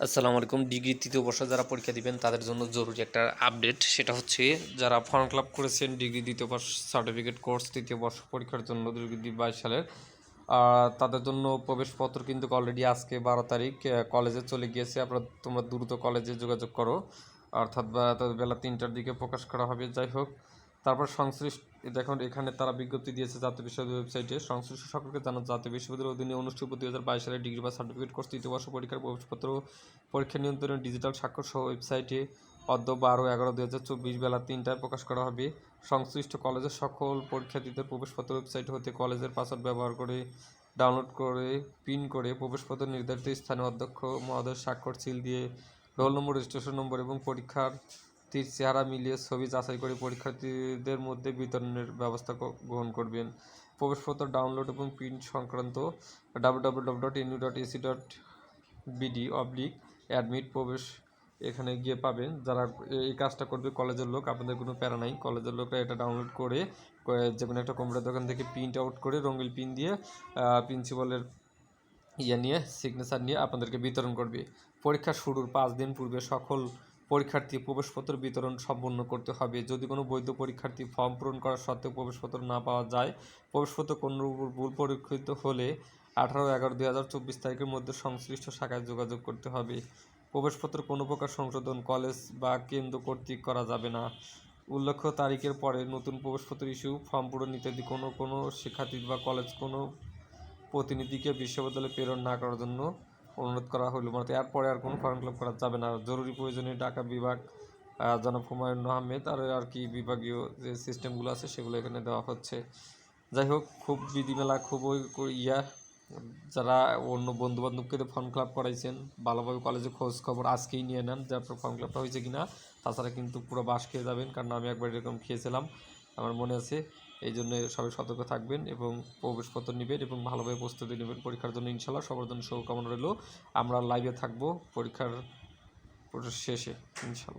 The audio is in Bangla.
আসসালামু আলাইকুম। ডিগ্রি তৃতীয় বর্ষে যারা পরীক্ষা দিবেন তাদের জন্য জরুরি একটা আপডেট। সেটা হচ্ছে যারা ফর্ম ফিল আপ করেছেন ডিগ্রি দ্বিতীয় বর্ষ সার্টিফিকেট কোর্স তৃতীয় বর্ষ পরীক্ষার জন্য 2022 সালের, তাদের জন্য প্রবেশপত্র কিন্তু অলরেডি আজকে 12 তারিখ কলেজে চলে গিয়েছে। তোমরা দ্রুত কলেজে যোগাযোগ করো, অর্থাৎ বেলা 3টার দিকে প্রকাশ করা হবে। যাই হোক, তারপর সংশ্লিষ্ট দেখুন এখানে তারা বিজ্ঞপ্তি দিয়েছে জাতীয় বিশ্ববিদ্যালয় ওয়েবসাইটে। সংশ্লিষ্ট সকলকে জানান জাতীয় বিশ্ববিদ্যালয়ের অধীনে অনুষ্ঠিত 2022 সালের ডিগ্রি বা সার্টিফিকেট কোর্স তৃতীয় বর্ষ পরীক্ষার প্রবেশপত্র পরীক্ষা নিয়ন্ত্রণের ডিজিটাল স্বাক্ষর সহ ওয়েবসাইটে অদ্য 12/11/2024 বেলা 3টায় প্রকাশ করা হবে। সংশ্লিষ্ট কলেজের সকল পরীক্ষার্থীদের প্রবেশপত্র ওয়েবসাইট হতে কলেজের পাসওয়ার্ড ব্যবহার করে ডাউনলোড করে প্রিন্ট করে প্রবেশপত্র নির্ধারিত স্থানে অধ্যক্ষ মহোদয়ের স্বাক্ষর সিল দিয়ে রোল নম্বর, রেজিস্ট্রেশন নম্বর এবং পরীক্ষার্থীর চেহারা মিলিয়ে ছবি যাচাই করে পরীক্ষার্থীদের মধ্যে বিতরণের ব্যবস্থা গ্রহণ করবেন। প্রবেশপত্র ডাউনলোড এবং প্রিন্ট সংক্রান্ত www.nu.ac.bd/অ্যাডমিট প্রবেশ এখানে গিয়ে পাবেন। যারা এই কাজটা করবে কলেজের লোক, আপনাদের কোনো প্যারা নাই। কলেজের লোকরা এটা ডাউনলোড করে যে কোনো একটা কম্পিউটার দোকান থেকে প্রিন্ট আউট করে রঙিন পিন দিয়ে প্রিন্সিপালের নিয়ে সিগনেচার নিয়ে আপনাদেরকে বিতরণ করবে। পরীক্ষা শুরুর 5 দিন পূর্বে সকল পরীক্ষার্থী প্রবেশপত্র বিতরণ সম্পন্ন করতে হবে। যদি কোনো বৈধ পরীক্ষার্থী ফর্ম পূরণ করা সত্ত্বেও প্রবেশপত্র না পাওয়া যায়, প্রবেশপত্র কোনো ভুল পরীক্ষিত হলে 18/11/2024 তারিখের মধ্যে সংশ্লিষ্ট শাখায় যোগাযোগ করতে হবে। প্রবেশপত্র কোনো প্রকার সংশোধন কলেজ বা কেন্দ্র কর্তৃক করা যাবে না। উল্লেখ্য তারিখের পরে নতুন প্রবেশপত্র ইস্যু, ফর্ম পূরণ ইত্যাদি কোনো শিক্ষার্থী বা কলেজ কোনো প্রতিনিধিকে বিশ্ববিদ্যালয়ে প্রেরণ না করার জন্য অনুরোধ করা হলো। মানে এরপরে আর কোনো ফর্ম ফিল আপ করা যাবে না। জরুরি প্রয়োজনে ঢাকা বিভাগ জনাব হুমায়ুন আহমেদ আর কি বিভাগীয় যে সিস্টেমগুলো আছে সেগুলো এখানে দেওয়া হচ্ছে। যাই হোক, খুব বিধিমেলা খুবই যারা অন্য বন্ধুবান্ধবকে ফর্ম ফিল আপ করাইছেন ভালোভাবে কলেজে খোঁজ খবর আজকেই নিয়ে নেন যে আপনার ফর্ম ফিল আপটা হয়েছে কিনা। তাছাড়া কিন্তু পুরো বাস খেয়ে যাবেন, কারণ আমি একবার এরকম খেয়েছিলাম, আমার মনে আছে। এই জন্য সবাই সতর্ক থাকবেন এবং প্রবেশপত্র নেবেন এবং ভালোভাবে প্রস্তুতি নেবেন পরীক্ষার জন্য। ইনশাল্লাহ সবার জন্য শুভকামনা রইল। আমরা লাইভে থাকবো পরীক্ষার শেষে ইনশাল্লাহ।